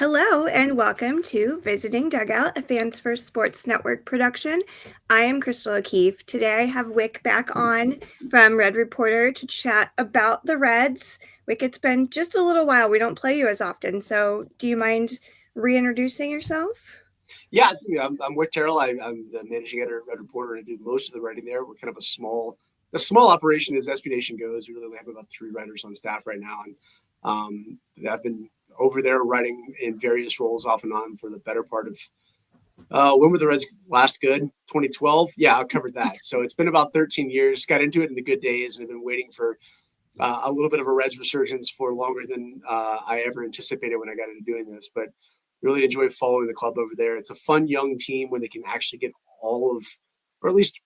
Hello and welcome to Visiting Dugout, a Fans First Sports Network production. I am Crystal O'Keefe. Today I have Wick back on from Red Reporter to chat about the Reds. Wick, it's been just a little while. We don't play you as often, so do you mind reintroducing yourself? Yeah, I'm Wick Terrell. I'm the managing editor at Red Reporter, and I do most of the writing there. We're kind of a small operation as SB Nation goes. We really have about 3 writers on staff right now, and I've been over there writing in various roles off and on for the better part of when were the Reds last good? 2012. Yeah, I covered that. So it's been about 13 years. Got into it in the good days, and have been waiting for a little bit of a Reds resurgence for longer than I ever anticipated when I got into doing this, but really enjoy following the club over there. It's a fun young team when they can actually get all of, or at least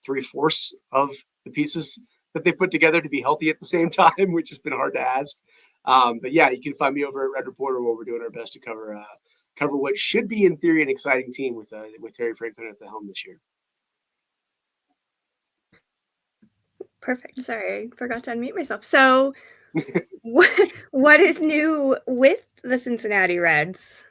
3/4 of the pieces that they put together to be healthy at the same time, which has been hard to ask. But yeah, you can find me over at Red Reporter where we're doing our best to cover what should be in theory an exciting team with Terry Francona at the helm this year. Perfect. Sorry, I forgot to unmute myself. So, what is new with the Cincinnati Reds?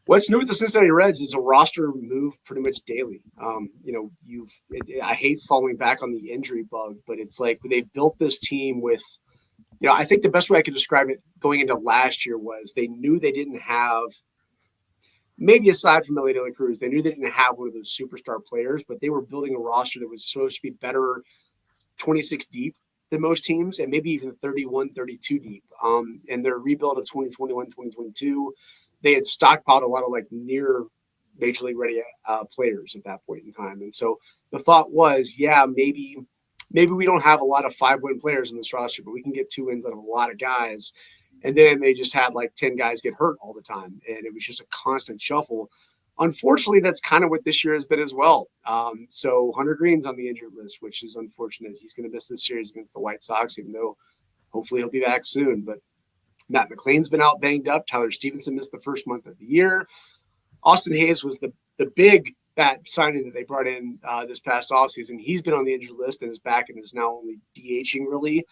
What's new with the Cincinnati Reds is a roster move pretty much daily. I hate falling back on the injury bug, but it's like they've built this team with, I think the best way I could describe it going into last year was they knew they didn't have, maybe aside from Elliot De La Cruz, they knew they didn't have one of those superstar players, but they were building a roster that was supposed to be better 26 deep than most teams and maybe even 31, 32 deep. And their rebuild of 2021, 2022, they had stockpiled a lot of like near major league ready players at that point in time. And so the thought was, yeah, maybe we don't have a lot of 5-win players in this roster, but we can get 2 wins out of a lot of guys. And then they just had like 10 guys get hurt all the time. And it was just a constant shuffle. Unfortunately, that's kind of what this year has been as well. So Hunter Green's on the injured list, which is unfortunate. He's going to miss this series against the White Sox, even though hopefully he'll be back soon. But Matt McLean's been out banged up. Tyler Stevenson missed the first month of the year. Austin Hayes was the big bat signing that they brought in this past offseason. He's been on the injured list and is back and is now only DHing really.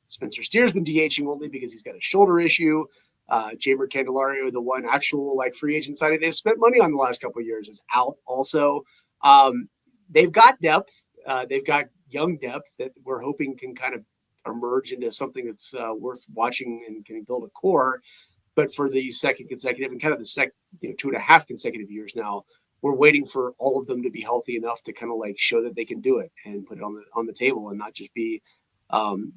Spencer Steer's been DHing only because he's got a shoulder issue. Jamer Candelario, the one actual like free agent signing they've spent money on the last couple of years, is out also. They've got depth. They've got young depth that we're hoping can kind of emerge into something that's worth watching and can build a core. But for the second consecutive and kind of the 2.5 consecutive years now, we're waiting for all of them to be healthy enough to kind of like show that they can do it and put it on the table and not just be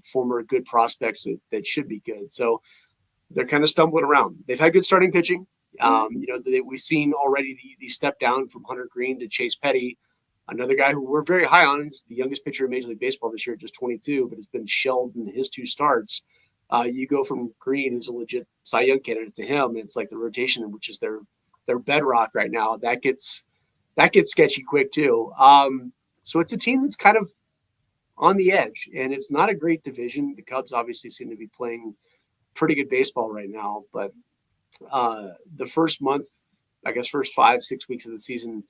former good prospects that should be good. So they're kind of stumbling around. They've had good starting pitching. We've seen already the step down from Hunter Green to Chase Petty, another guy who we're very high on. He's the youngest pitcher in Major League Baseball this year, just 22, but has been shelled in his 2 starts. You go from Green, who's a legit Cy Young candidate, to him, and it's like the rotation, which is their bedrock right now. That gets sketchy quick too. So it's a team that's kind of on the edge, and it's not a great division. The Cubs obviously seem to be playing pretty good baseball right now, but the first month, I guess first 5-6 weeks of the season,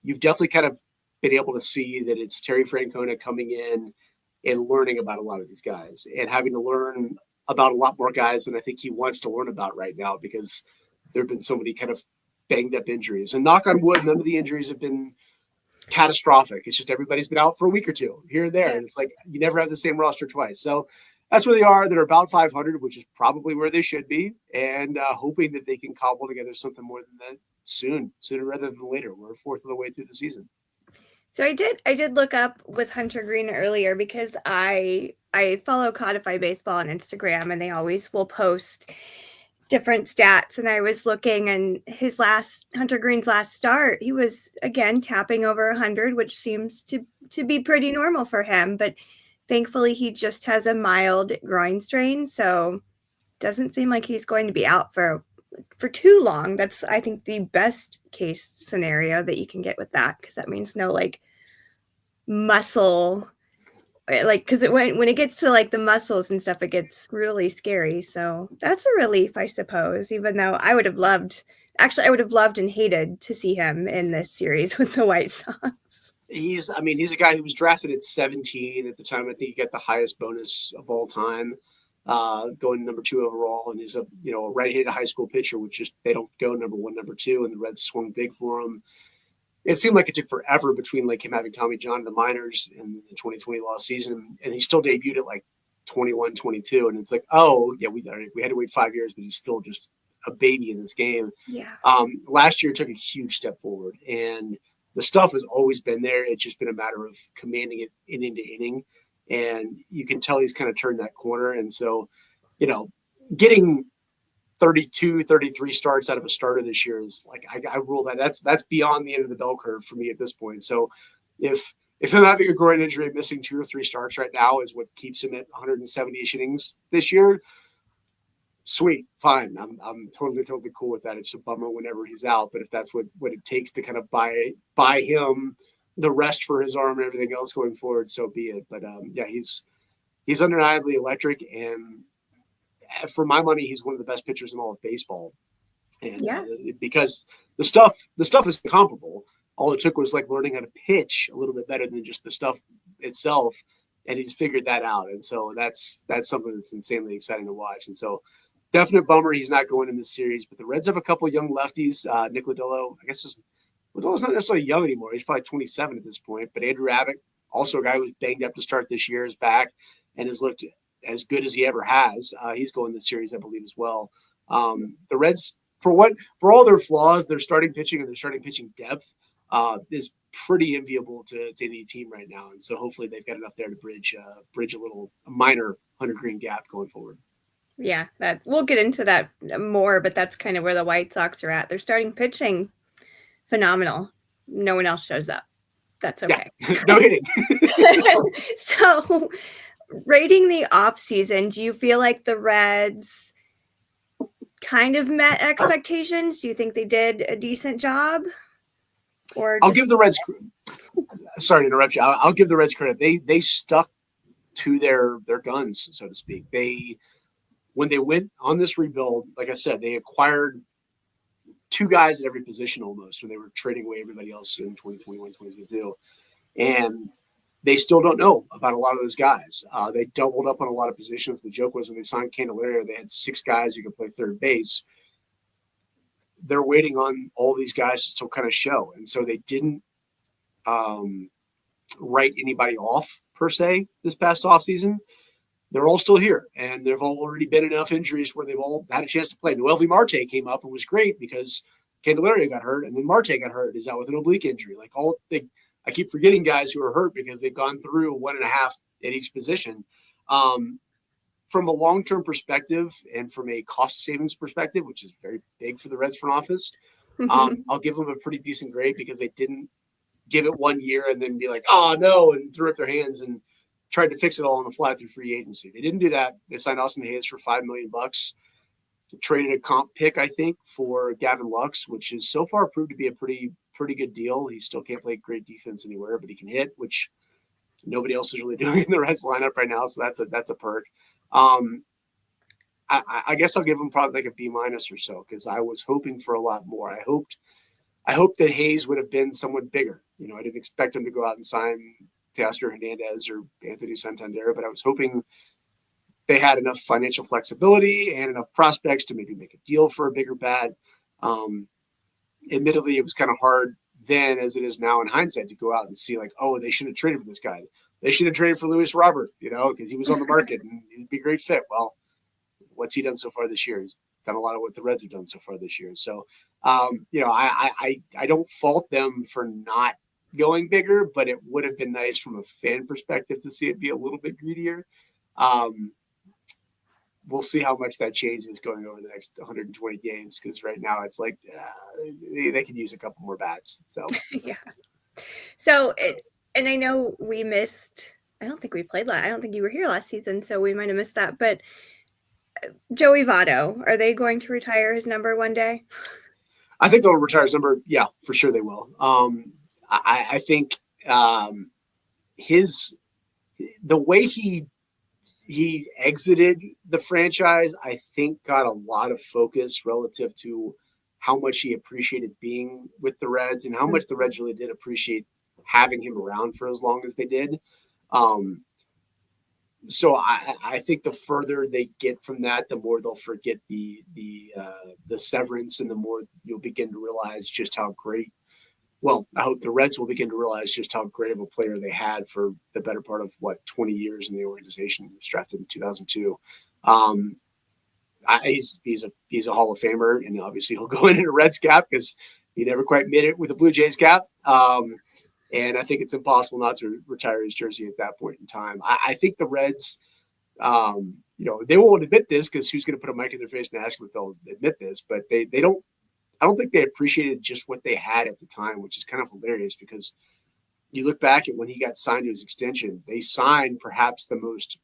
you've definitely kind of been able to see that it's Terry Francona coming in and learning about a lot of these guys and having to learn about a lot more guys than I think he wants to learn about right now because there have been so many kind of banged up injuries. And knock on wood, none of the injuries have been catastrophic. It's just everybody's been out for a week or two here and there. And it's like you never have the same roster twice. So that's where they are. They're about 500, which is probably where they should be, and hoping that they can cobble together something more than that sooner rather than later. We're 4th of the way through the season. So I did look up with Hunter Green earlier because I follow Codify Baseball on Instagram, and they always will post different stats. And I was looking, and Hunter Green's last start, he was again tapping over 100, which seems to be pretty normal for him. But thankfully, he just has a mild groin strain, so doesn't seem like he's going to be out for too long. That's, I think, the best case scenario that you can get with that, because that means no like muscle, like, because when it gets to like the muscles and stuff, it gets really scary. So that's a relief, I suppose, even though I would have loved and hated to see him in this series with the White Sox. He's a guy who was drafted at 17 at the time. I think he got the highest bonus of all time. going number 2 overall, and he's a right-handed high school pitcher, which just they don't go number 1, number 2, and the Reds swung big for him. It seemed like it took forever between like him having Tommy John in the minors and the 2020 lost season, and he still debuted at like 21, 22, and it's like, oh yeah, we had to wait 5 years, but he's still just a baby in this game. Yeah. Last year took a huge step forward, and the stuff has always been there. It's just been a matter of commanding it inning to inning, and you can tell he's kind of turned that corner. And so, getting 32, 33 starts out of a starter this year is like, I rule that's beyond the end of the bell curve for me at this point. So if him having a groin injury and missing 2 or 3 starts right now is what keeps him at 170-ish innings this year, sweet, fine. I'm totally cool with that. It's a bummer whenever he's out, but if that's what it takes to kind of buy him the rest for his arm and everything else going forward, so be it. But yeah, he's undeniably electric, and for my money, he's one of the best pitchers in all of baseball. And because the stuff is incomparable. All it took was like learning how to pitch a little bit better than just the stuff itself, and he's figured that out. And so that's something that's insanely exciting to watch. And so definite bummer he's not going in this series. But the Reds have a couple of young lefties. Nick Lodolo, I guess Lodolo's not necessarily young anymore. He's probably 27 at this point. But Andrew Abbott, also a guy who was banged up to start this year, is back and has looked as good as he ever has. He's going this series, I believe, as well. The Reds, for all their flaws, their starting pitching and their starting pitching depth is pretty enviable to any team right now. And so hopefully they've got enough there to bridge a minor Hunter Green gap going forward. Yeah, that we'll get into that more, but that's kind of where the White Sox are at. They're starting pitching phenomenal. No one else shows up. That's okay. Yeah, no hitting. So rating the offseason, do you feel like the Reds kind of met expectations? Do you think they did a decent job? Or I'll give the Reds – sorry to interrupt you. I'll give the Reds credit. They stuck to their guns, so to speak. When they went on this rebuild, like I said, they acquired 2 guys at every position almost when they were trading away everybody else in 2021, 2022. And they still don't know about a lot of those guys. They doubled up on a lot of positions. The joke was when they signed Candelario, they had 6 guys who could play third base. They're waiting on all these guys to still kind of show. And so they didn't write anybody off per se this past offseason. They're all still here, and there have already been enough injuries where they've all had a chance to play. Noelvi Marte came up and was great because Candelario got hurt, and then Marte got hurt. He's out with an oblique injury. I keep forgetting guys who are hurt because they've gone through 1.5 at each position. From a long-term perspective and from a cost savings perspective, which is very big for the Reds front office, I'll give them a pretty decent grade because they didn't give it 1 year and then be like, oh no, and threw up their hands and tried to fix it all on the fly through free agency. They didn't do that. They signed Austin Hayes for $5 million. Traded a comp pick, I think, for Gavin Lux, which has so far proved to be a pretty good deal. He still can't play great defense anywhere, but he can hit, which nobody else is really doing in the Reds lineup right now. So that's a perk. I guess I'll give him probably like a B- or so because I was hoping for a lot more. I hoped that Hayes would have been somewhat bigger. I didn't expect him to go out and sign Teoscar Hernandez or Anthony Santander, but I was hoping they had enough financial flexibility and enough prospects to maybe make a deal for a bigger bat. Admittedly, it was kind of hard then as it is now in hindsight to go out and see like, oh, they should have traded for this guy. They should have traded for Luis Robert, because he was on the market and he'd be a great fit. Well, what's he done so far this year? He's done a lot of what the Reds have done so far this year. So, I don't fault them for not going bigger, but it would have been nice from a fan perspective to see it be a little bit greedier. We'll see how much that changes going over the next 120 games because right now it's like they could use a couple more bats. So yeah. So and I know we missed. I don't think we played I don't think you were here last season, so we might have missed that. But Joey Votto, are they going to retire his number one day? I think they'll retire his number. Yeah, for sure they will. I think the way he exited the franchise, I think got a lot of focus relative to how much he appreciated being with the Reds and how much the Reds really did appreciate having him around for as long as they did. So I think the further they get from that, the more they'll forget the severance, and the more you'll begin to realize just how great. Well, I hope the Reds will begin to realize just how great of a player they had for the better part of 20 years in the organization. He was drafted in 2002. He's a Hall of Famer, and obviously he'll go in a Reds cap because he never quite made it with a Blue Jays cap. And I think it's impossible not to retire his jersey at that point in time. I think the Reds, they won't admit this because who's going to put a mic in their face and ask them if they'll admit this, but they don't. I don't think they appreciated just what they had at the time, which is kind of hilarious because you look back at when he got signed to his extension, they signed perhaps the most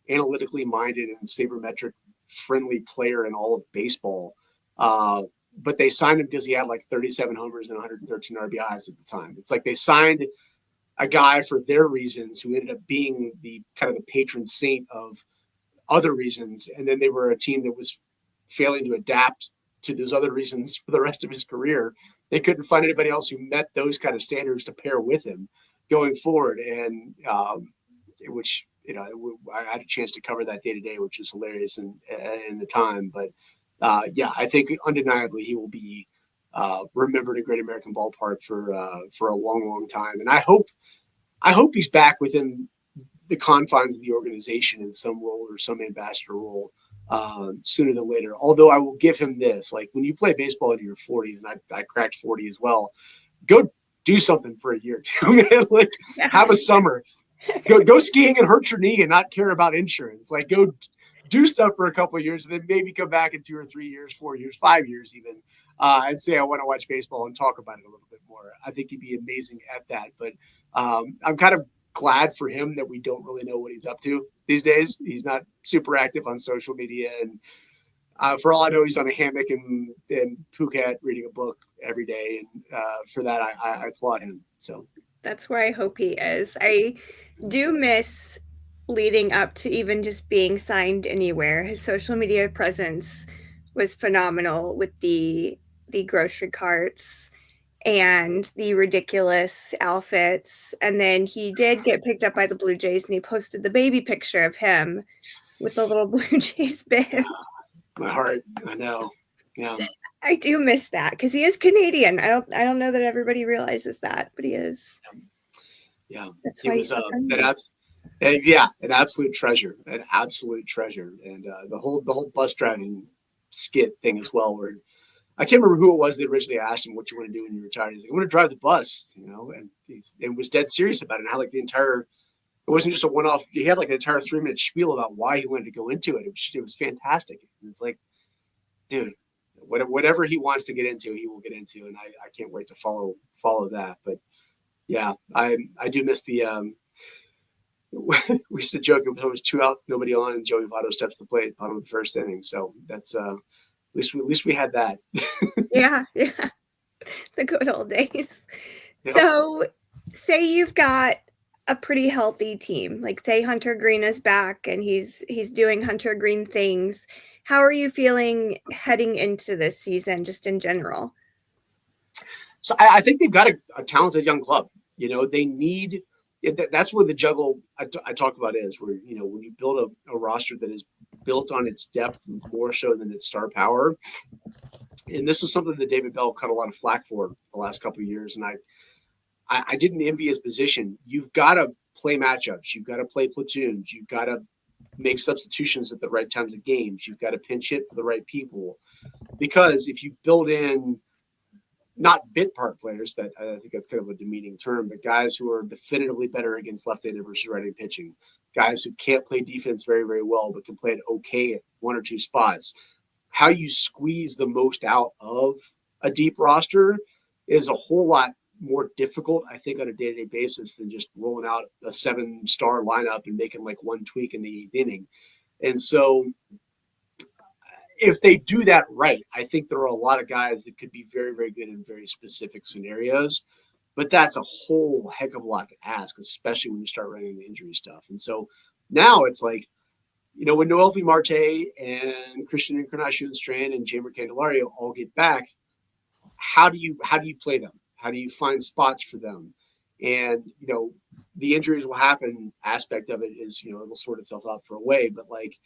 analytically minded and sabermetric friendly player in all of baseball. But they signed him because he had like 37 homers and 113 RBIs at the time. It's like they signed a guy for their reasons who ended up being the kind of the patron saint of other reasons. And then they were a team that was failing to adapt to those other reasons for the rest of his career. They couldn't find anybody else who met those kind of standards to pair with him going forward. And which, I had a chance to cover that day to day, which was hilarious in the time. But I think undeniably he will be remembered in Great American Ballpark for a long, long time. And I hope he's back within the confines of the organization in some role or some ambassador role sooner than later. Although I will give him this, like when you play baseball into your 40s, and I cracked 40 as well, go do something for a year or two, man. Like have a summer, go skiing and hurt your knee and not care about insurance. Like go do stuff for a couple of years and then maybe come back in 2 or 3 years, 4 years, 5 years even, and say, I want to watch baseball and talk about it a little bit more. I think he'd be amazing at that. But I'm kind of glad for him that we don't really know what he's up to these days. He's not super active on social media. And for all I know, he's on a hammock in Phuket reading a book every day. And for that, I applaud him. So that's where I hope he is. I do miss leading up to even just being signed anywhere. His social media presence was phenomenal with the grocery carts and the ridiculous outfits. And then he did get picked up by the Blue Jays, and he posted the baby picture of him with the little Blue Jays bib. My heart, I know. Yeah, I do miss that because he is Canadian. I don't know that everybody realizes that, but he is. Yeah, that's why he's so an absolute treasure, And the whole bus driving skit thing as well, where I can't remember who it was that originally asked him what you want to do when you retire. He's like, I want to drive the bus, and he was dead serious about it. And how like it wasn't just a one-off. He had like an entire 3-minute spiel about why he wanted to go into it. It was fantastic. And it's like, dude, whatever he wants to get into, he will get into. And I can't wait to follow that. But yeah, I do miss the, we used to joke it was 2 out, nobody on, and Joey Votto steps to the plate, bottom of the first inning. So that's, at least we had that. yeah. The good old days. Yep. So say you've got a pretty healthy team, like say Hunter Green is back and he's doing Hunter Green things. How are you feeling heading into this season, just in general? So I think they've got a talented young club. They need, that's where the juggle I talk about is, where, when you build a roster that is built on its depth more so than its star power. And this is something that David Bell cut a lot of flack for the last couple of years. And I didn't envy his position. You've got to play matchups. You've got to play platoons. You've got to make substitutions at the right times of games. You've got to pinch hit for the right people. Because if you build in not bit part players, that I think that's kind of a demeaning term, but guys who are definitively better against left-handed versus right-handed pitching, guys who can't play defense very, very well, but can play it okay at 1 or 2 spots. How you squeeze the most out of a deep roster is a whole lot more difficult, I think, on a day-to-day basis than just rolling out a 7-star lineup and making like one tweak in the 8th inning. And so if they do that right, I think there are a lot of guys that could be very, very good in very specific scenarios. But that's a whole heck of a lot to ask, especially when you start running the injury stuff. And so now it's like, when Noelvi Marte and Christian Encarnacion-Strand and Jeimer Candelario all get back, how do you play them? How do you find spots for them? And, the injuries will happen aspect of it is, it'll sort itself out for a way. But like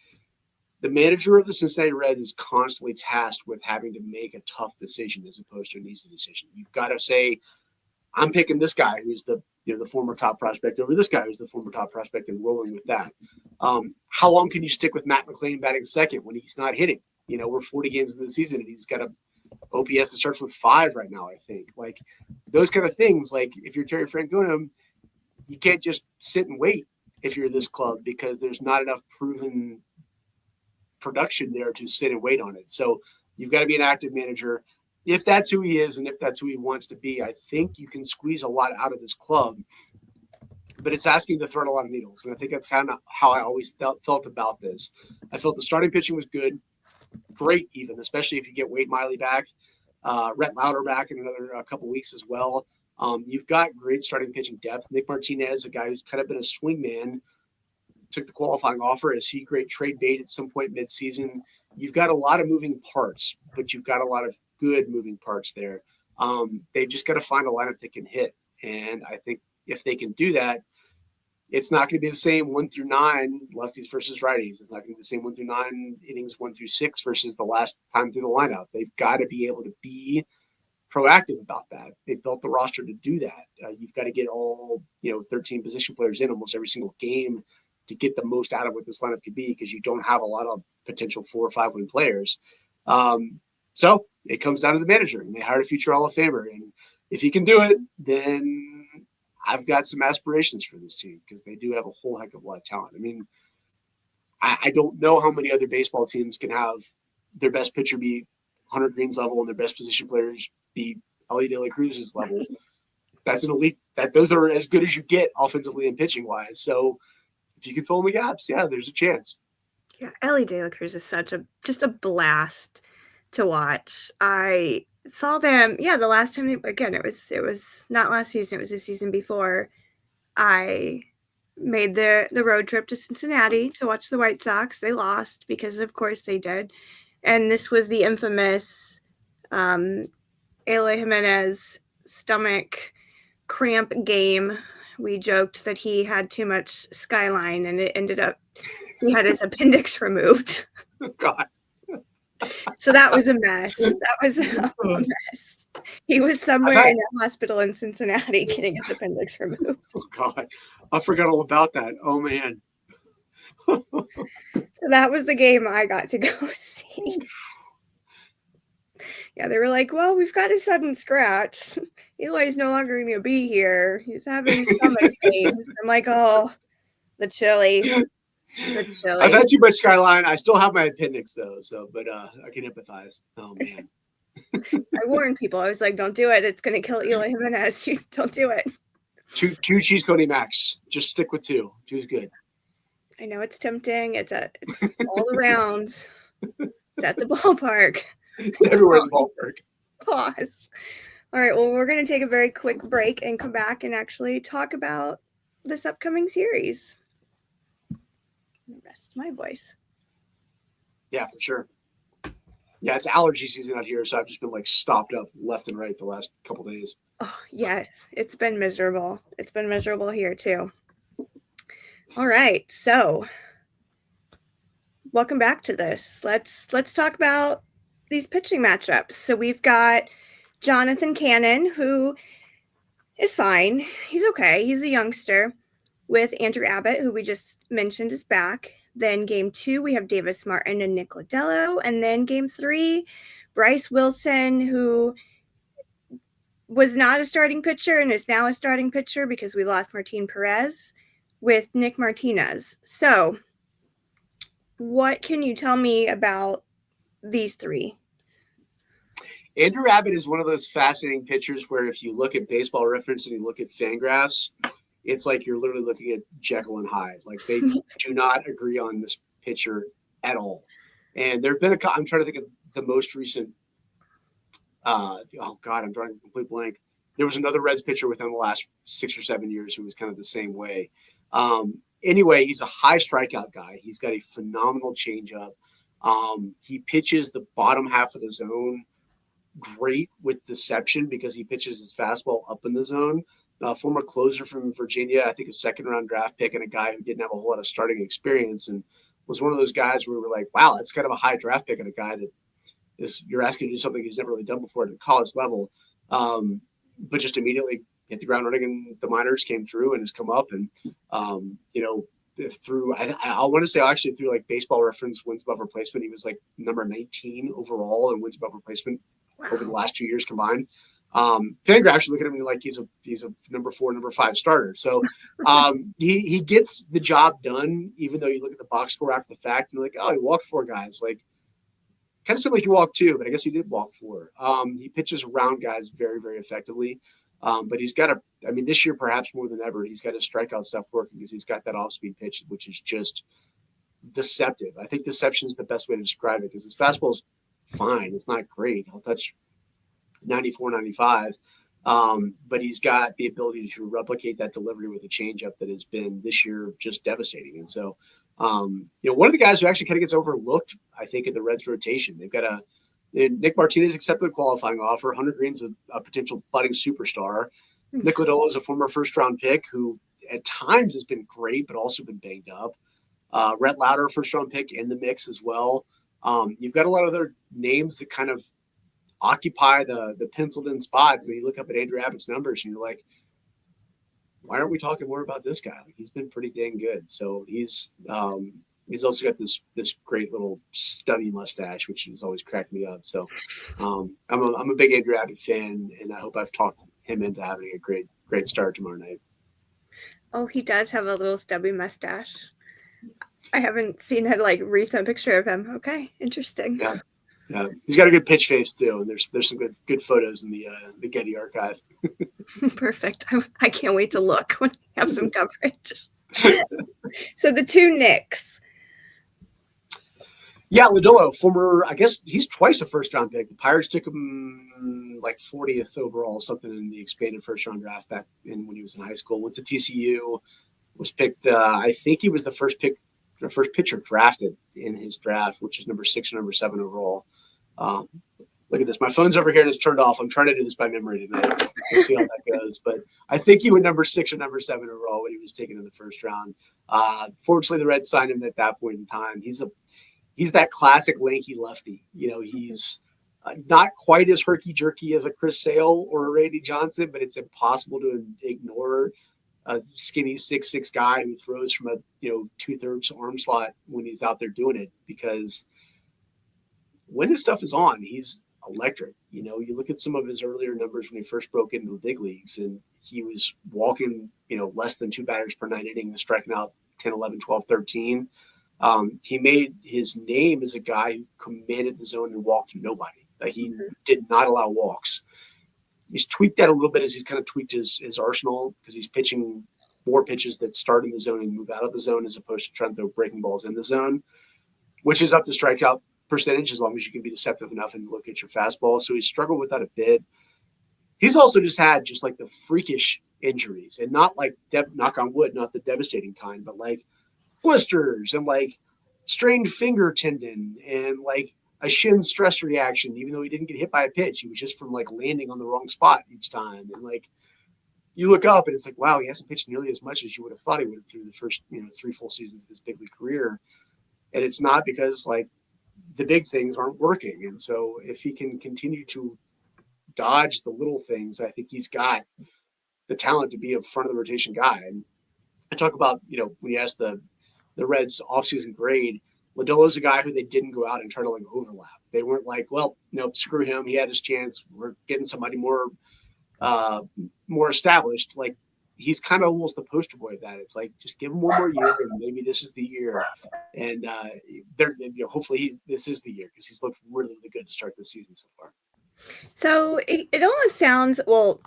the manager of the Cincinnati Reds is constantly tasked with having to make a tough decision as opposed to an easy decision. You've got to say, I'm picking this guy who's the former top prospect over this guy who's the former top prospect and rolling with that. How long can you stick with Matt McLain batting second when he's not hitting? We're 40 games in the season and he's got a OPS that starts with 5 right now, I think. Like those kind of things, like if you're Terry Francona, you can't just sit and wait if you're this club because there's not enough proven production there to sit and wait on it. So you've got to be an active manager. If that's who he is and if that's who he wants to be, I think you can squeeze a lot out of this club. But it's asking to thread a lot of needles. And I think that's kind of how I always felt about this. I felt the starting pitching was good, great even, especially if you get Wade Miley back, Rhett Lauder back in another couple weeks as well. You've got great starting pitching depth. Nick Martinez, a guy who's kind of been a swingman, took the qualifying offer as he great trade bait at some point midseason. You've got a lot of moving parts, but you've got a lot of good moving parts there. They've just got to find a lineup that can hit. And I think if they can do that, it's not going to be the same 1 through 9 lefties versus righties. It's not going to be the same 1 through 9 innings 1 through 6 versus the last time through the lineup. They've got to be able to be proactive about that. They've built the roster to do that. You've got to get all 13 position players in almost every single game to get the most out of what this lineup could be because you don't have a lot of potential 4 or 5 win players. So it comes down to the manager, and they hired a future Hall of Famer. And if he can do it, then I've got some aspirations for this team because they do have a whole heck of a lot of talent. I mean, I don't know how many other baseball teams can have their best pitcher be Hunter Green's level and their best position players be Elly De La Cruz's level. That's an elite. Those are as good as you get offensively and pitching wise. So if you can fill in the gaps, yeah, there's a chance. Yeah, Elly De La Cruz is just a blast to watch. I saw them, the last time it was not last season, it was the season before. I made the road trip to Cincinnati to watch the White Sox. They lost because of course they did. And this was the infamous Eloy Jiménez stomach cramp game. We joked that he had too much Skyline and it ended up he had his appendix removed. God. So that was a mess. That was a mess. He was somewhere in a hospital in Cincinnati getting his appendix removed. Oh, God. I forgot all about that. Oh, man. So that was the game I got to go see. Yeah, they were like, well, we've got a sudden scratch. Eloy's no longer going to be here. He's having stomach pains. I'm like, oh, the chili. I've had too much Skyline. I still have my appendix, though. So, but I can empathize. Oh, man. I warned people. I was like, don't do it. It's going to kill Eloy Jiménez. Don't do it. Two cheese Coney Max. Just stick with 2. 2 is good. I know it's tempting. It's all around. It's at the ballpark. It's everywhere in the ballpark. Pause. All right. Well, we're going to take a very quick break and come back and actually talk about this upcoming series. Rest my voice. Yeah, for sure. Yeah, it's allergy season out here, so I've just been like stopped up left and right the last couple of days. Oh, yes. It's been miserable. It's been miserable here too. All right. So welcome back to this. Let's talk about these pitching matchups. So we've got Jonathan Cannon, who is fine. He's okay. He's a youngster, with Andrew Abbott, who we just mentioned is back. Then game 2, we have Davis Martin and Nick Lodolo. And then game 3, Bryce Wilson, who was not a starting pitcher and is now a starting pitcher because we lost Martin Perez, with Nick Martinez. So what can you tell me about these 3? Andrew Abbott is one of those fascinating pitchers where if you look at Baseball Reference and you look at Fangraphs, it's like you're literally looking at Jekyll and Hyde. Like they do not agree on this pitcher at all. And there have been I'm trying to think of the most recent. I'm drawing a complete blank. There was another Reds pitcher within the last 6 or 7 years who was kind of the same way. Anyway, he's a high strikeout guy. He's got a phenomenal changeup. He pitches the bottom half of the zone great with deception because he pitches his fastball up in the zone. former closer from Virginia, I think a second-round draft pick, and a guy who didn't have a whole lot of starting experience, and was one of those guys where we were like, wow, that's kind of a high draft pick, and a guy that you're asking to do something he's never really done before at the college level, but just immediately hit the ground running, and the minors came through and has come up, and through I want to say actually through like Baseball Reference wins above replacement, he was like number 19 overall in wins above replacement over the last 2 years combined. Fangraphs should look at him like he's a number 4, number 5 starter. So he gets the job done, even though you look at the box score after the fact and you're like, oh, he walked 4 guys. Like, kind of seemed like he walked 2, but I guess he did walk 4. He pitches around guys very, very effectively. But he's got this year perhaps more than ever, he's got his strikeout stuff working because he's got that off-speed pitch, which is just deceptive. I think deception is the best way to describe it because his fastball is fine. It's not great. He'll touch 94, 95. But he's got the ability to replicate that delivery with a changeup that has been this year just devastating. And so, one of the guys who actually kind of gets overlooked, I think, in the Reds rotation, they've got Nick Martinez accepted a qualifying offer. Hunter Green's a potential budding superstar. Nick Lodolo is a former first-round pick who at times has been great, but also been banged up. Rhett Lauder, first-round pick in the mix as well. You've got a lot of other names that kind of occupy the penciled-in spots, and you look up at Andrew Abbott's numbers, and you're like, why aren't we talking more about this guy? Like, he's been pretty dang good. So he's also got this great little stubby mustache, which has always cracked me up. So I'm a big Andrew Abbott fan, and I hope I've talked him into having a great start tomorrow night. Oh, he does have a little stubby mustache. I haven't seen a recent picture of him. Okay, interesting. Yeah, he's got a good pitch face too, and there's some good photos in the Getty archive. Perfect. I can't wait to look when we have some coverage. So the 2 Knicks. Yeah, Lodolo, former, I guess he's twice a first-round pick. The Pirates took him like 40th overall, something in the expanded first-round draft back when he was in high school. Went to TCU, was picked, I think he was the first pitcher drafted in his draft, which is number 6 or number 7 overall. Look at this. My phone's over here and it's turned off. I'm trying to do this by memory tonight. We'll see how that goes. But I think he went number 6 or number 7 overall when he was taken in the first round. Fortunately, the Reds signed him at that point in time. He's that classic lanky lefty. He's not quite as herky-jerky as a Chris Sale or a Randy Johnson, but it's impossible to ignore a skinny 6'6" guy who throws from a 2/3 arm slot when he's out there doing it, because when his stuff is on, he's electric. You look at some of his earlier numbers when he first broke into the big leagues, and he was walking, less than 2 batters per 9 innings, striking out 10, 11, 12, 13. He made his name as a guy who commanded the zone and walked nobody. He did not allow walks. He's tweaked that a little bit as he's kind of tweaked his arsenal, because he's pitching more pitches that start in the zone and move out of the zone, as opposed to trying to throw breaking balls in the zone, which is up the strikeout percentage as long as you can be deceptive enough and look at your fastball. So he's struggled with that a bit. He's also just had the freakish injuries, and not like knock on wood, not the devastating kind, but like blisters and like strained finger tendon and like a shin stress reaction, even though he didn't get hit by a pitch. He was just from like landing on the wrong spot each time. And like, you look up and it's like, wow, he hasn't pitched nearly as much as you would have thought he would have through the first 3 full seasons of his big league career. And it's not because like the big things aren't working. And so if he can continue to dodge the little things, I think he's got the talent to be a front of the rotation guy. And I talk about, when you ask the Reds offseason grade, Lodolo's a guy who they didn't go out and try to like overlap. They weren't like, well, nope, screw him. He had his chance. We're getting somebody more established. Like, he's kind of almost the poster boy of that. It's like, just give him one more year, and maybe this is the year. And hopefully this is the year, because he's looked really, really good to start this season so far. So it almost sounds, well,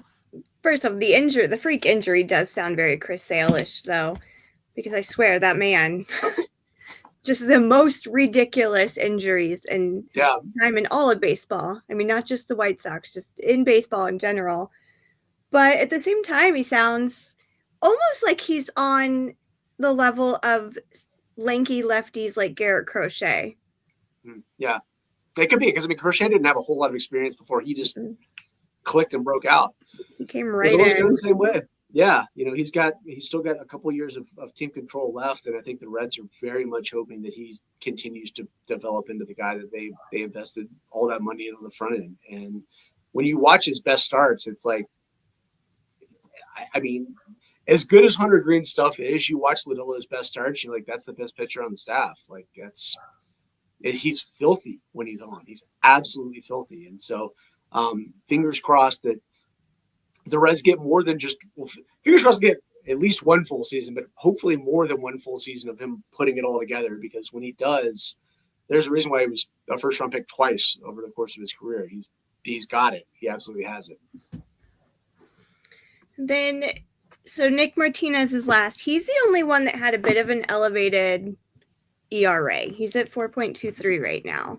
first off, the freak injury does sound very Chris Sale-ish, though, because I swear that man, just the most ridiculous injuries and time in all of baseball. I mean, not just the White Sox, just in baseball in general. But at the same time, he sounds almost like he's on the level of lanky lefties like Garrett Crochet. Yeah, it could be, because Crochet didn't have a whole lot of experience before he just clicked and broke out. He came right in. The same way. Yeah, he's still got a couple years of team control left, and I think the Reds are very much hoping that he continues to develop into the guy that they invested all that money in on the front end. And when you watch his best starts, it's like, I mean, as good as Hunter Green's stuff is, you watch Lodilla's best starts, you're like, that's the best pitcher on the staff. Like he's filthy when he's on. He's absolutely filthy, and so fingers crossed that the Reds get more than just fingers crossed get at least one full season, but hopefully more than one full season of him putting it all together. Because when he does, there's a reason why he was a first round pick twice over the course of his career. He's got it. He absolutely has it. Then, so Nick Martinez is last. He's the only one that had a bit of an elevated ERA. He's at 4.23 right now.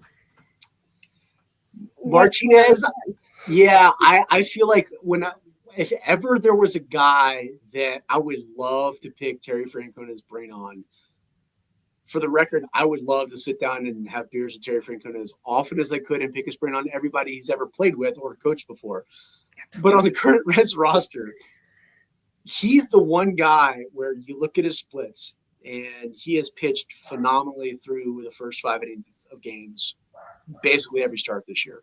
Martinez, yeah, I feel like if ever there was a guy that I would love to pick Terry Francona's brain on, for the record, I would love to sit down and have beers with Terry Francona as often as I could and pick his brain on everybody he's ever played with or coached before. But on the current Reds roster, he's the one guy where you look at his splits, and he has pitched phenomenally through the first 5 innings of games, basically every start this year.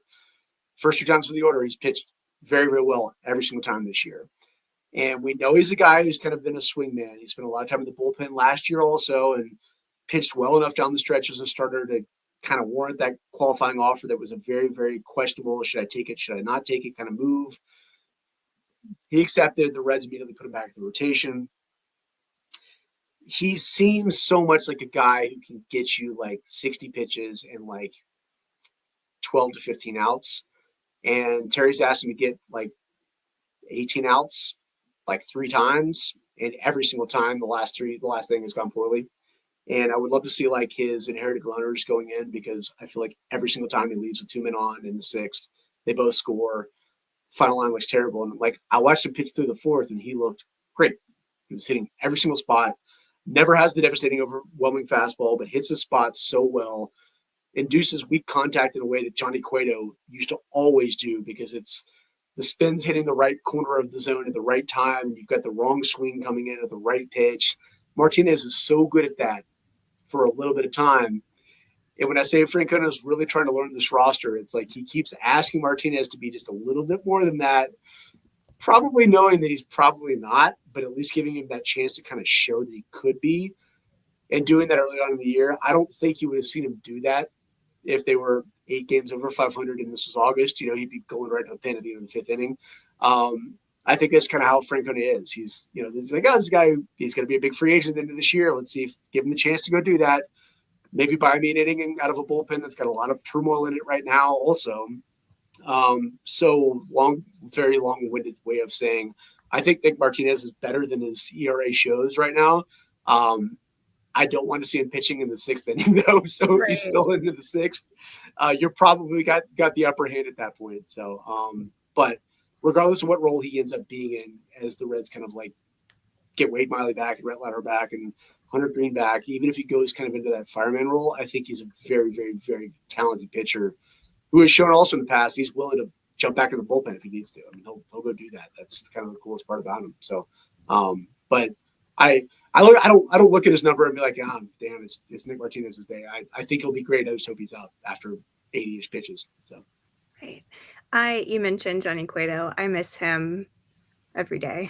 First 2 times in the order, he's pitched very, very well every single time this year. And we know he's a guy who's kind of been a swing man. He spent a lot of time in the bullpen last year also and pitched well enough down the stretch as a starter to kind of warrant that qualifying offer that was a very, very questionable, should I take it, should I not take it kind of move. He accepted. The Reds immediately put him back in the rotation. He seems so much like a guy who can get you like 60 pitches and like 12 to 15 outs. And Terry's asked him to get like 18 outs like 3 times, and every single time the last thing has gone poorly. And I would love to see like his inherited runners going in, because I feel like every single time he leaves with 2 men on in the 6th, they both score. Final line looks terrible. And like I watched him pitch through the 4th, and he looked great. He was hitting every single spot. Never has the devastating, overwhelming fastball, but hits the spots so well. Induces weak contact in a way that Johnny Cueto used to always do, because it's the spin's hitting the right corner of the zone at the right time, and you've got the wrong swing coming in at the right pitch. Martinez is so good at that for a little bit of time. And when I say Francona is really trying to learn this roster, it's like he keeps asking Martinez to be just a little bit more than that, probably knowing that he's probably not, but at least giving him that chance to kind of show that he could be, and doing that early on in the year. I don't think you would have seen him do that if they were 8 games over 500 and this was August. He'd be going right to the pin at the end of the 5th inning. I think that's kind of how Francona is. He's, this guy, he's going to be a big free agent at the end of this year. Let's see if give him the chance to go do that. Maybe buy me an inning out of a bullpen that's got a lot of turmoil in it right now also. So very long-winded way of saying, I think Nick Martinez is better than his ERA shows right now. I don't want to see him pitching in the 6th inning though. So if he's still into the 6th, you're probably got the upper hand at that point. So, but regardless of what role he ends up being in, as the Reds kind of like get Wade Miley back and Rhett Letter back and Hunter Green back, even if he goes kind of into that fireman role, I think he's a very, very, very talented pitcher who has shown also in the past he's willing to jump back in the bullpen if he needs to. I mean, he'll go do that. That's kind of the coolest part about him. So, but I don't look at his number and be like, damn, it's Nick Martinez's day. I think he'll be great. I just hope he's out after 80-ish pitches. So, right. You mentioned Johnny Cueto. I miss him every day.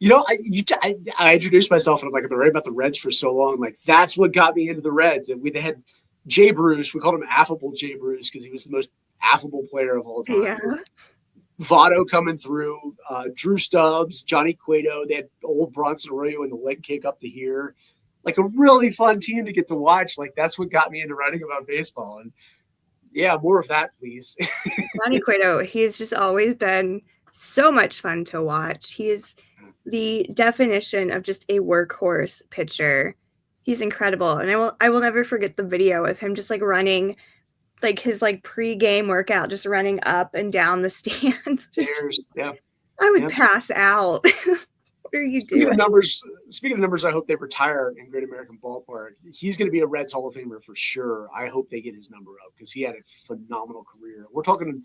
I introduced myself and I'm like, I've been writing about the Reds for so long. I'm like, that's what got me into the Reds. And they had Jay Bruce. We called him Affable Jay Bruce because he was the most affable player of all time. Yeah. Votto coming through, Drew Stubbs, Johnny Cueto. They had old Bronson Arroyo in the leg kick up to here. Like a really fun team to get to watch. Like that's what got me into writing about baseball. And yeah, more of that, please. Johnny Cueto, he's just always been so much fun to watch. He's the definition of just a workhorse pitcher. He's incredible. And I will never forget the video of him just like running like his like pre-game workout, just running up and down the stands. Yeah. I would pass out. What are you doing? Speaking of numbers, I hope they retire in Great American Ballpark. He's going to be a Reds Hall of Famer for sure. I hope they get his number up because he had a phenomenal career. We're talking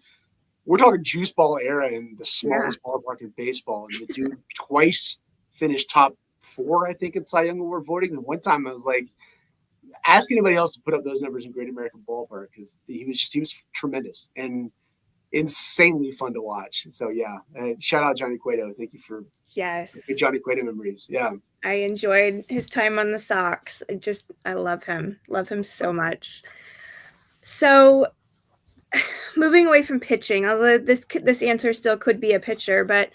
we're talking juice ball era in the Yeah. smallest ballpark in baseball. And the dude twice finished top 4, I think, in Cy Young Award voting. And one time I was like, ask anybody else to put up those numbers in Great American Ballpark, because he was tremendous and insanely fun to watch. So yeah, shout out Johnny Cueto. Thank you for good Johnny Cueto memories. Yeah, I enjoyed his time on the Sox. I love him so much. So moving away from pitching, although this answer still could be a pitcher, but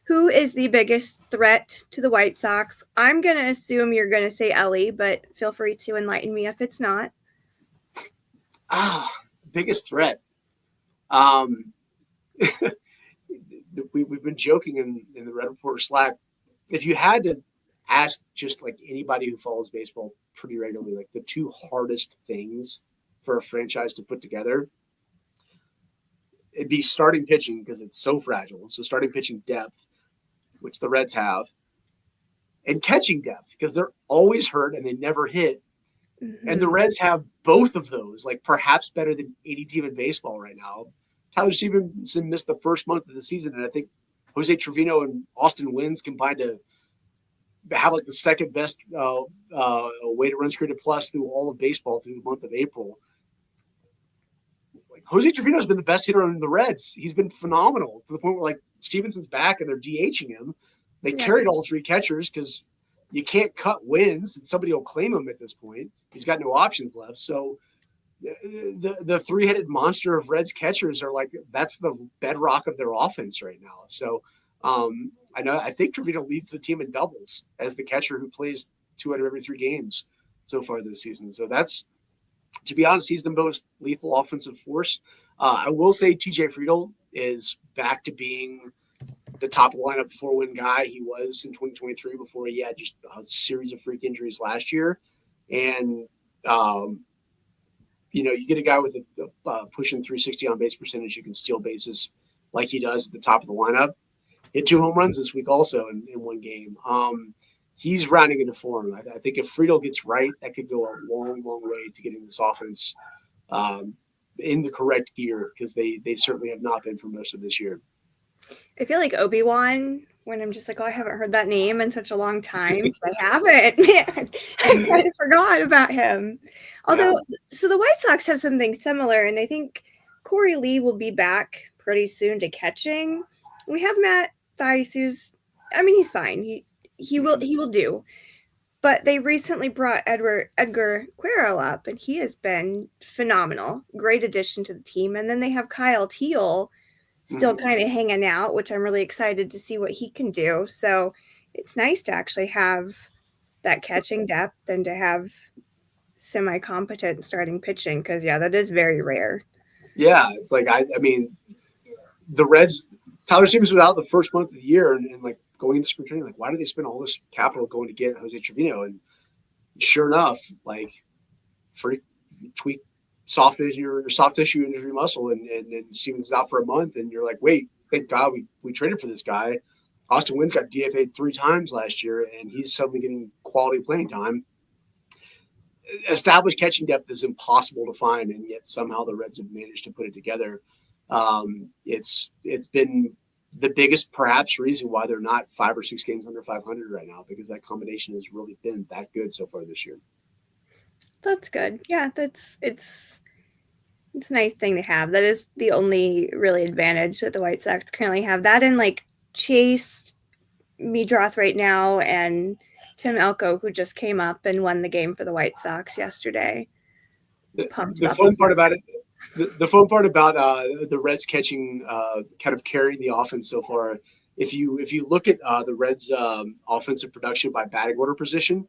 who is the biggest threat to the White Sox? I'm going to assume you're going to say Ellie, but feel free to enlighten me if it's not. Biggest threat. We've been joking in the Red Reporter Slack. If you had to ask just like anybody who follows baseball pretty regularly, like the 2 hardest things for a franchise to put together, it'd be starting pitching, because it's so fragile. So starting pitching depth, which the Reds have, and catching depth, because they're always hurt and they never hit. Mm-hmm. And the Reds have both of those, like perhaps better than any team in baseball right now. Tyler Stevenson missed the first month of the season, and I think Jose Trevino and Austin Wynns combined to have like the second best weighted runs created plus through all of baseball through the month of April. Like Jose Trevino has been the best hitter on the Reds. He's been phenomenal, to the point where like Stevenson's back and they're DHing him. They carried all 3 catchers because you can't cut Wynns and somebody will claim him at this point. He's got no options left. So the 3-headed monster of Reds catchers are like, that's the bedrock of their offense right now. So I think Trevino leads the team in doubles as the catcher who plays 2 out of every 3 games so far this season. So that's, to be honest, he's the most lethal offensive force. I will say TJ Friedl is back to being the top of the lineup 4-win guy he was in 2023 before he had just a series of freak injuries last year. And, you get a guy with a pushing 360 on base percentage who can steal bases like he does at the top of the lineup. Hit 2 home runs this week also in one game. He's rounding into form. I think if Friedl gets right, that could go a long, long way to getting this offense in the correct gear, because they certainly have not been for most of this year. I feel like Obi-Wan, when I'm just like, I haven't heard that name in such a long time. I haven't. Man, I kind of forgot about him. Although, so the White Sox have something similar, and I think Corey Lee will be back pretty soon to catching. We have Matt Thaiss, he's fine. He will do. But they recently brought Edgar Cueto up, and he has been phenomenal. Great addition to the team. And then they have Kyle Teal still kind of hanging out, which I'm really excited to see what he can do. So it's nice to actually have that catching depth and to have semi-competent starting pitching, because, that is very rare. Yeah, it's like, I mean, the Reds, Tyler Stevens was out the first month of the year, and like going into spring training, like, why did they spend all this capital going to get Jose Trevino? And sure enough, like, tweak soft tissue injury muscle, and Stevens is out for a month, and you're like, wait, thank God we traded for this guy. Austin Wynns got DFA'd 3 times last year, and he's suddenly getting quality playing time. Established catching depth is impossible to find, and yet somehow the Reds have managed to put it together. It's been the biggest perhaps reason why they're not 5 or 6 games under 500 right now, because that combination has really been that good so far this year. That's good. Yeah, it's a nice thing to have. That is the only really advantage that the White Sox currently have. That and like Chase Meadroth right now, and Tim Elko, who just came up and won the game for the White Sox yesterday. The fun part about it, the fun part about the Reds catching, kind of carrying the offense so far, if you look at the Reds' offensive production by batting order position,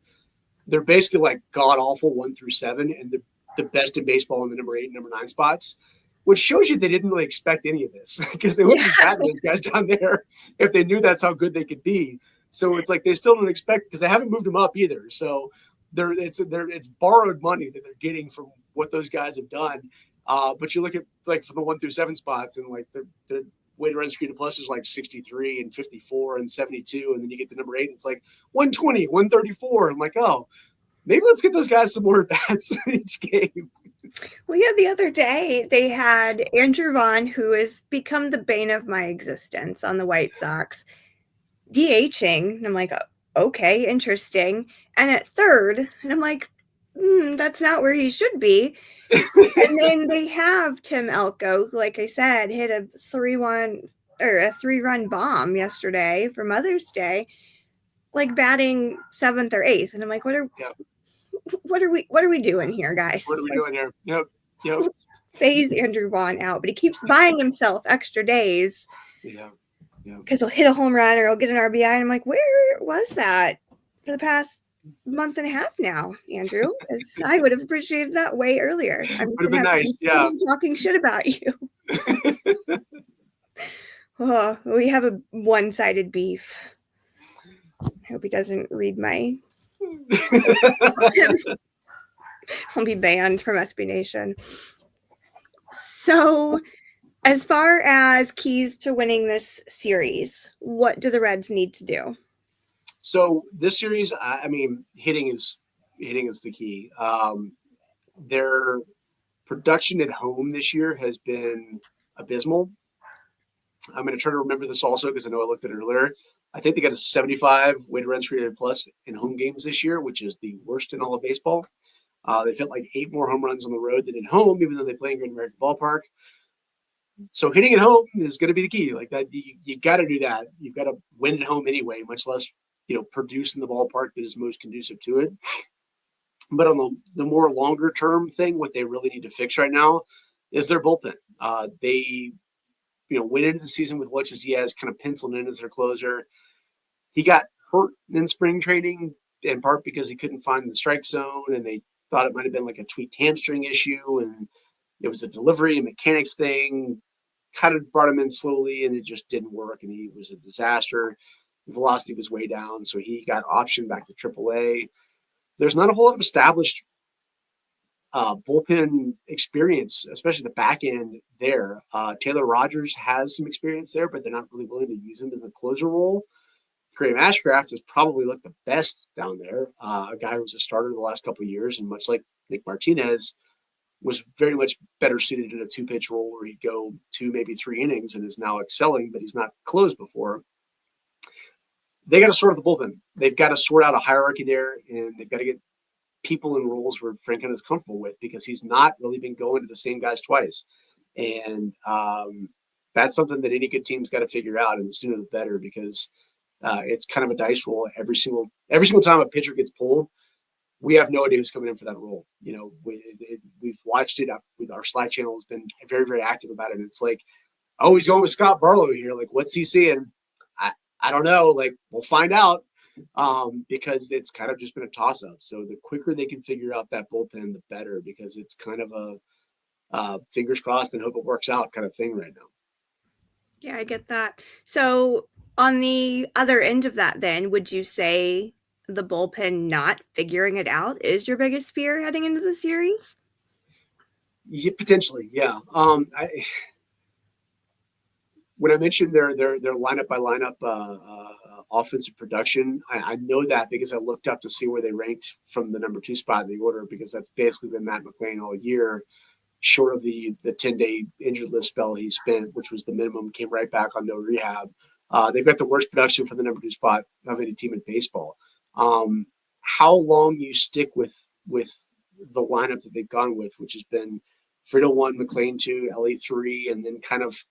they're basically like god awful 1 through 7, and the best in baseball in the number 8 and number 9 spots, which shows you they didn't really expect any of this, because they wouldn't be batting those guys down there if they knew that's how good they could be. So it's like they still don't expect, because they haven't moved them up either. So it's borrowed money that they're getting from what those guys have done. But you look at like for the 1 through 7 spots, and like the weighted runs created plus is like 63 and 54 and 72, and then you get to number 8, it's like 120, 134. I'm like, oh, maybe let's get those guys some more at bats each game. Well, yeah, the other day they had Andrew Vaughn, who has become the bane of my existence on the White Sox, DHing. And I'm like, okay, interesting. And at third, and I'm like, that's not where he should be. And then they have Tim Elko, who, like I said, hit a 3-run bomb yesterday for Mother's Day, like batting 7th or 8th. And I'm like, what are we doing here, guys? What are we doing here? Yep. Let's phase Andrew Vaughn out, but he keeps buying himself extra days. Yeah. Because he'll hit a home run or he'll get an RBI. And I'm like, where was that for the past month and a half now, Andrew? Because I would have appreciated that way earlier. Would have been nice. Yeah. Talking shit about you. Oh, we have a one-sided beef. I hope he doesn't read my. I'll be banned from SB Nation. So, as far as keys to winning this series, what do the Reds need to do? So this series, I mean, hitting is the key. Their production at home this year has been abysmal. I'm going to try to remember this also because I know I looked at it earlier. I think they got a 75 weighted runs created plus in home games this year, which is the worst in all of baseball. They've hit like 8 more home runs on the road than at home, even though they play in Great American Ballpark. So hitting at home is going to be the key. Like that, you got to do that. You've got to win at home anyway, much less produce in the ballpark that is most conducive to it. But on the more longer term thing, what they really need to fix right now is their bullpen. They went into the season with Alexis Diaz kind of penciled in as their closer. He got hurt in spring training in part because he couldn't find the strike zone, and they thought it might have been like a tweaked hamstring issue, and it was a delivery and mechanics thing. Kind of brought him in slowly, and it just didn't work, and he was a disaster. The velocity was way down, so he got optioned back to AAA. There's not a whole lot of established bullpen experience, especially the back end there. Taylor Rogers has some experience there, but they're not really willing to use him in the closer role. Graham Ashcraft has probably looked the best down there. A guy who was a starter the last couple of years, and much like Nick Martinez, was very much better suited in a 2-pitch role where he'd go 2, maybe 3 innings and is now excelling, but he's not closed before. They got to sort out the bullpen. They've got to sort out a hierarchy there, and they've got to get people in roles where Francona is comfortable with, because he's not really been going to the same guys twice. And that's something that any good team's got to figure out, and the sooner the better, because it's kind of a dice roll every single time a pitcher gets pulled. We have no idea who's coming in for that role. We've watched it. Our Slack channel has been very, very active about it. And it's like, oh, he's going with Scott Barlow here. Like, what's he seeing? I don't know. Like, we'll find out because it's kind of just been a toss-up. So the quicker they can figure out that bullpen, the better, because it's kind of a fingers crossed and hope it works out kind of thing right now. Yeah, I get that. So on the other end of that, then, would you say the bullpen not figuring it out is your biggest fear heading into the series? Yeah, potentially, yeah. When I mentioned their lineup by lineup offensive production, I know that because I looked up to see where they ranked from the number 2 spot in the order, because that's basically been Matt McLain all year, short of the 10-day injured list spell he spent, which was the minimum, came right back on no rehab. They've got the worst production for the number 2 spot of any team in baseball. How long you stick with the lineup that they've gone with, which has been Friedel 1, McLain 2, Ellie 3, and then kind of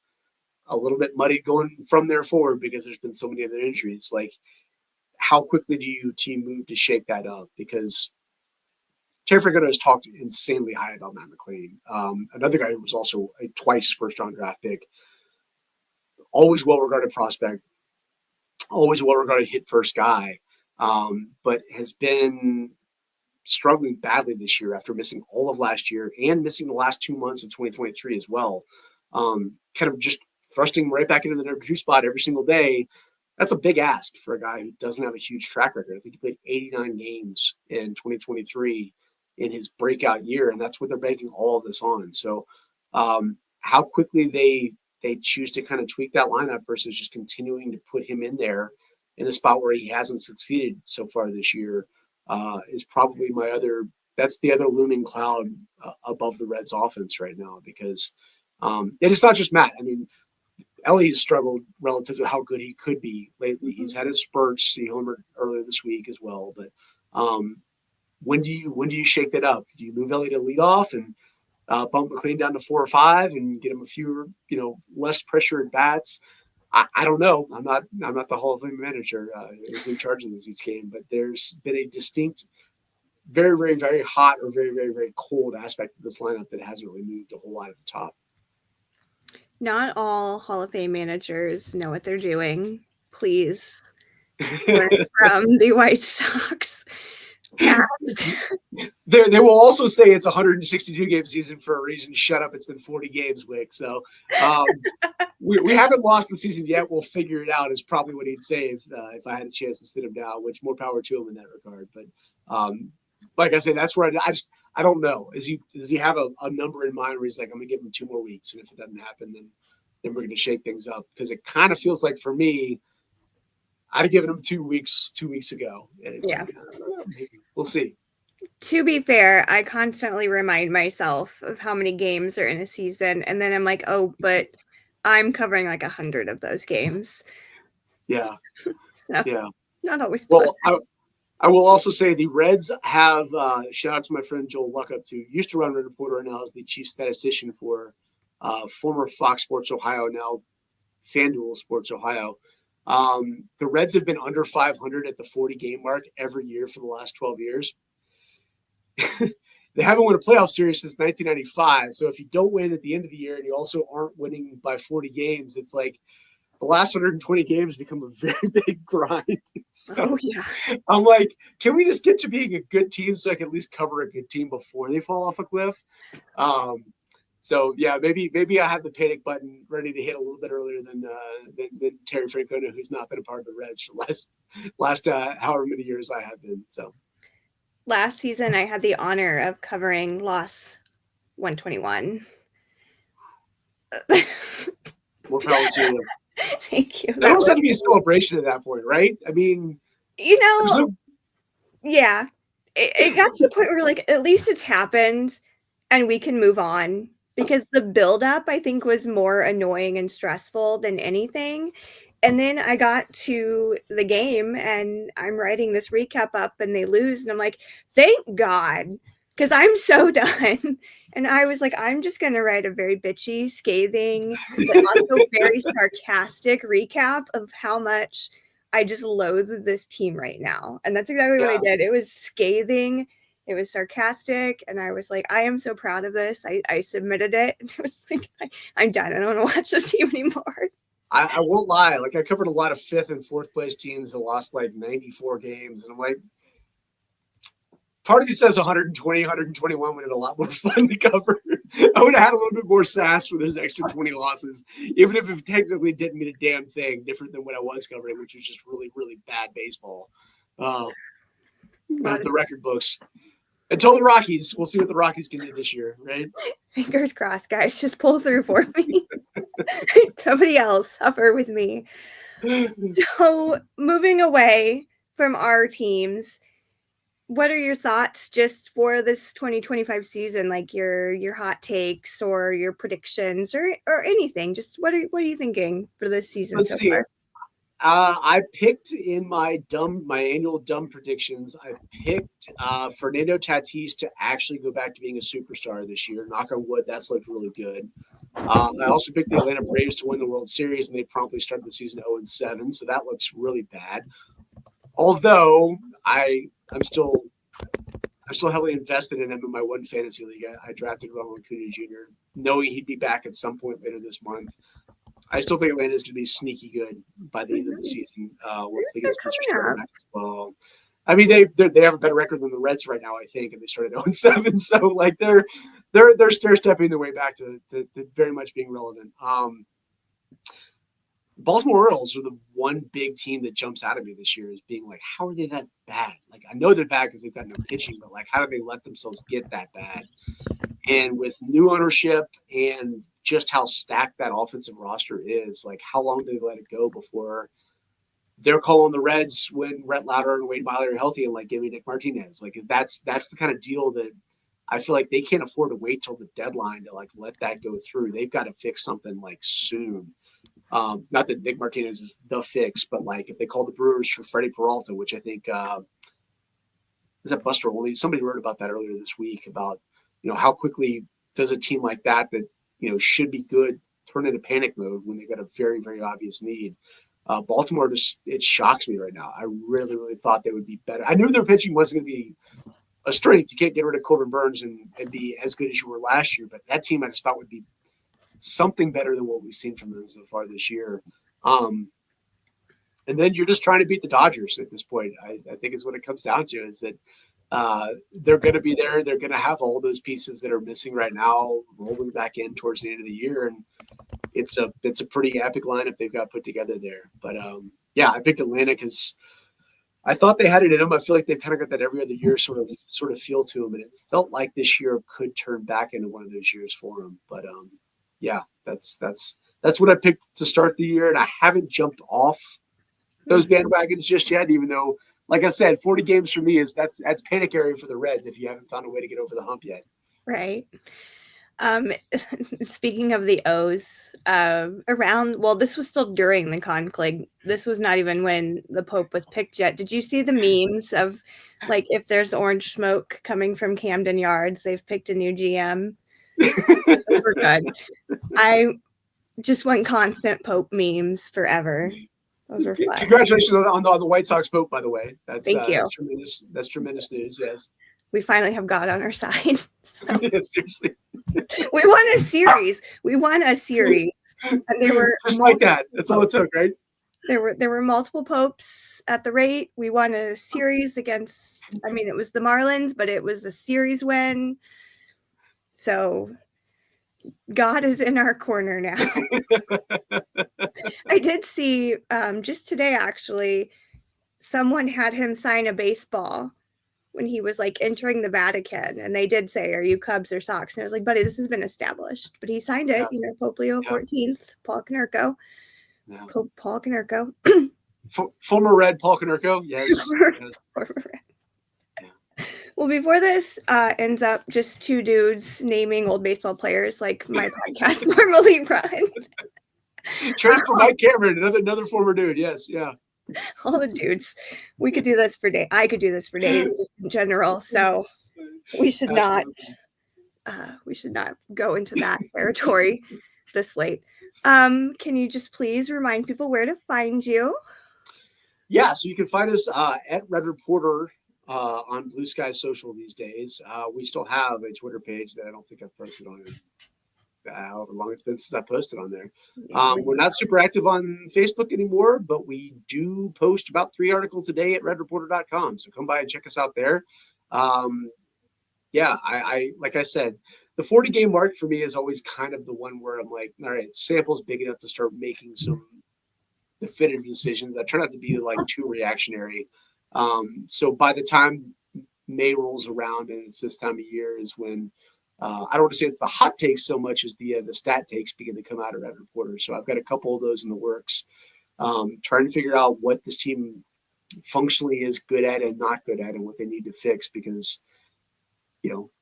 a little bit muddied going from there forward because there's been so many other injuries. Like, how quickly do you team move to shake that up? Because Terry Francona has talked insanely high about Matt McLain. Another guy who was also a twice first-round draft pick, always well-regarded prospect, always well-regarded hit-first guy, but has been struggling badly this year after missing all of last year and missing the last 2 months of 2023 as well. Kind of just thrusting right back into the number 2 spot every single day. That's a big ask for a guy who doesn't have a huge track record. I think he played 89 games in 2023 in his breakout year, and that's what they're banking all of this on. So how quickly they choose to kind of tweak that lineup versus just continuing to put him in there in a spot where he hasn't succeeded so far this year is probably my other that's the other looming cloud above the Reds offense right now, because and it's not just Matt. I mean, Ellie's struggled relative to how good he could be lately. Mm-hmm. He's had his spurts. He homered earlier this week as well. But when do you shake that up? Do you move Ellie to lead off and bump McLean down to 4 or 5 and get him a few, less pressure at bats? I don't know. I'm not the Hall of Fame manager who's in charge of this each game, but there's been a distinct, very, very, very hot or very, very, very cold aspect of this lineup that hasn't really moved a whole lot at the top. Not all Hall of Fame managers know what they're doing. Please learn from the White Sox. They will also say it's a 162 game season for a reason. Shut up. It's been 40 games, Wick. So we haven't lost the season yet. We'll figure it out is probably what he'd say if I had a chance to sit him down, which more power to him in that regard. But like I said, that's where I don't know. Does he have a number in mind where he's like, I'm going to give him 2 more weeks. And if it doesn't happen, then we're going to shake things up. Because it kind of feels like for me, I'd have given him 2 weeks ago. And it's like, maybe. We'll see. To be fair, I constantly remind myself of how many games are in a season. And then I'm like, oh, but I'm covering like 100 of those games. Yeah. So, yeah. Not always pleasant. Well, I will also say the Reds have, shout out to my friend Joel Luckup, who used to run Red Reporter and now is the chief statistician for former Fox Sports Ohio, now FanDuel Sports Ohio. The Reds have been under 500 at the 40-game mark every year for the last 12 years. They haven't won a playoff series since 1995. So if you don't win at the end of the year and you also aren't winning by 40 games, it's like the last 120 games become a very big grind. So I'm like, can we just get to being a good team so I can at least cover a good team before they fall off a cliff? So yeah, maybe I have the panic button ready to hit a little bit earlier than Terry Francona, who's not been a part of the Reds for last however many years I have been. So last season I had the honor of covering loss 121. More power to you. Thank you. That almost had to be a celebration at that point, right? I mean, yeah, it got to the point where like at least it's happened and we can move on, because the buildup I think was more annoying and stressful than anything. And then I got to the game and I'm writing this recap up and they lose and I'm like, thank God, because I'm so done. And I was like, I'm just going to write a very bitchy, scathing, but also very sarcastic recap of how much I just loathe this team right now. And that's exactly what I did. It was scathing. It was sarcastic. And I was like, I am so proud of this. I submitted it. And it was like, I'm done. I don't want to watch this team anymore. I won't lie. Like, I covered a lot of 5th and 4th place teams that lost like 94 games. And I'm like, part of me says 120, 121 would have been a lot more fun to cover. I would have had a little bit more sass for those extra 20 losses, even if it technically didn't mean a damn thing different than what I was covering, which was just really, really bad baseball. The record books. Until the Rockies, we'll see what the Rockies can do this year, right? Fingers crossed, guys. Just pull through for me. Somebody else suffer with me. So, moving away from our teams, what are your thoughts just for this 2025 season? Like your hot takes or your predictions or anything? Just what are you thinking for this season? Let's see. Far? I picked in my annual dumb predictions. I picked Fernando Tatis to actually go back to being a superstar this year. Knock on wood, that's looked really good. I also picked the Atlanta Braves to win the World Series, and they promptly started the season 0-7, so that looks really bad. Although I'm still heavily invested in him in my one fantasy league. I drafted Ronald Acuna Jr., knowing he'd be back at some point later this month. I still think Atlanta is going to be sneaky good by the end of the season once they get Spencer Strider back as well. I mean, they have a better record than the Reds right now, I think, and they started 0-7. So like they're stair-stepping their way back to very much being relevant. Baltimore Orioles are the one big team that jumps out at me this year as being like, how are they that bad? Like, I know they're bad because they've got no pitching, but like, how do they let themselves get that bad? And with new ownership and just how stacked that offensive roster is, like, how long do they let it go before they're calling the Reds when Rhett Lauder and Wade Miley are healthy and like, give me Nick Martinez. Like that's the kind of deal that I feel like they can't afford to wait till the deadline to like let that go through. They've got to fix something like soon. Not that Nick Martinez is the fix, but like if they call the Brewers for Freddie Peralta, which I think is that Buster Olney? Somebody wrote about that earlier this week about, how quickly does a team like that, should be good, turn into panic mode when they've got a very, very obvious need. Baltimore it shocks me right now. I really, really thought they would be better. I knew their pitching wasn't going to be a strength. You can't get rid of Corbin Burns and be as good as you were last year, but that team I just thought would be something better than what we've seen from them so far this year. And then you're just trying to beat the Dodgers at this point. I think is what it comes down to, is that they're going to be there. They're going to have all those pieces that are missing right now rolling back in towards the end of the year. And it's a pretty epic lineup they've got put together there. But I picked Atlanta because I thought they had it in them. I feel like they've kind of got that every other year sort of feel to them. And it felt like this year could turn back into one of those years for them. But that's what I picked to start the year. And I haven't jumped off those bandwagons just yet, even though, like I said, 40 games for me that's panic area for the Reds if you haven't found a way to get over the hump yet. Right. Speaking of the O's, this was still during the conclave. This was not even when the Pope was picked yet. Did you see the memes of, like, if there's orange smoke coming from Camden Yards, they've picked a new GM? We're good. I just want constant Pope memes forever. Those were fun. Congratulations on the White Sox Pope, by the way. Thank you. That's tremendous. That's tremendous news. Yes. We finally have God on our side. So. Yeah, seriously. We won a series. And they were just like that. That's all it took, right? There were multiple Popes at the rate. We won a series against, it was the Marlins, but it was a series win. So God is in our corner now. I did see just today, actually, someone had him sign a baseball when he was like entering the Vatican, and they did say, "Are you Cubs or Sox?" And I was like, "Buddy, this has been established." But he signed it, Poplio 14th, Paul Konerko. Yeah. Paul Konerko. Former Red Paul Konerko, yes. Former Red. Well, before this ends up just two dudes naming old baseball players like my podcast normally run. Trade for Mike Cameron, another former dude. Yes, yeah. All the dudes. We could do this for days. I could do this for days, just in general. So we should not. We should not go into that territory this late. Can you just please remind people where to find you? Yeah, so you can find us at Red Reporter on Blue Sky Social these days. We still have a Twitter page that I don't think I've posted on it. However long it's been since I posted on there. We're not super active on Facebook anymore, but we do post about 3 articles a day at redreporter.com. So come by and check us out there. I like I said, the 40 game mark for me is always kind of the one where I'm like, all right, sample's big enough to start making some definitive decisions. I try not to be like too reactionary. So by the time May rolls around and it's this time of year is when I don't want to say it's the hot takes so much as the stat takes begin to come out of Red Reporter. So I've got a couple of those in the works, trying to figure out what this team functionally is good at and not good at and what they need to fix because,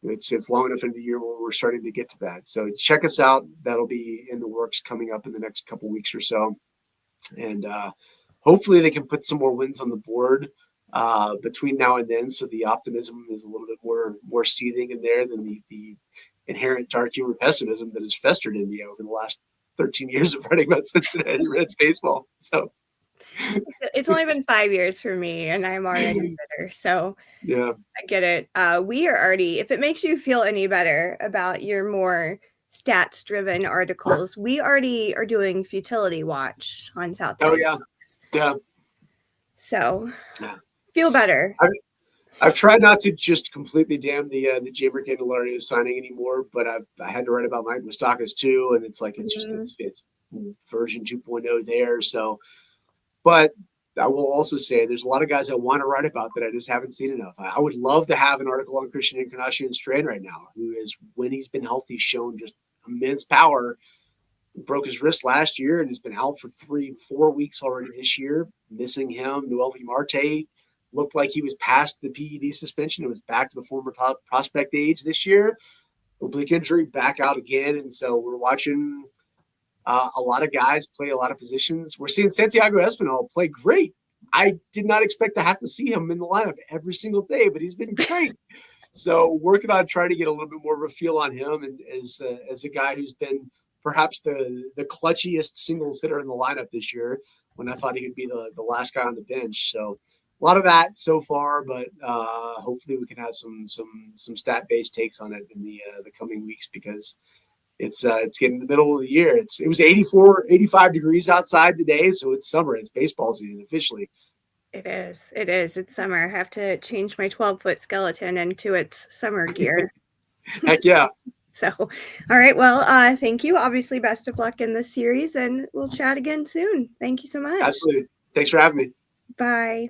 it's long enough into the year where we're starting to get to that. So check us out. That'll be in the works coming up in the next couple of weeks or so. And hopefully they can put some more wins on the board between now and then. So the optimism is a little bit more seething in there than the inherent dark humor pessimism that has festered in me over the last 13 years of writing about Cincinnati Reds baseball. So it's only been 5 years for me and I'm already bitter. So yeah, I get it. We are already, if it makes you feel any better about your more stats driven articles, we already are doing Futility Watch on South. Oh yeah. Yeah. So feel better. I've tried not to just completely damn the Jamer Candelario signing anymore, but I had to write about Mike Moustakas too, and it's like it's version 2.0 there. So, but I will also say there's a lot of guys I want to write about that I just haven't seen enough. I would love to have an article on Christian Encarnacion Strand right now, who is, when he's been healthy, shown just immense power. broke his wrist last year and has been out for 4 weeks already this year, missing him. Eloy Jiménez looked like he was past the PED suspension and was back to the former top prospect age this year. Oblique injury, back out again. And so we're watching a lot of guys play a lot of positions. We're seeing Santiago Espinal play great. I did not expect to have to see him in the lineup every single day, but he's been great. So working on trying to get a little bit more of a feel on him, and as a guy who's been perhaps the clutchiest singles hitter in the lineup this year, when I thought he would be the last guy on the bench. So a lot of that so far, but hopefully we can have some stat based takes on it in the coming weeks, because it's getting the middle of the year. It was 85 degrees outside today, so it's summer. It's baseball season officially. It is. It's summer. I have to change my 12-foot skeleton into its summer gear. Heck yeah. So, all right. Well, thank you. Obviously, best of luck in this series, and we'll chat again soon. Thank you so much. Absolutely. Thanks for having me. Bye.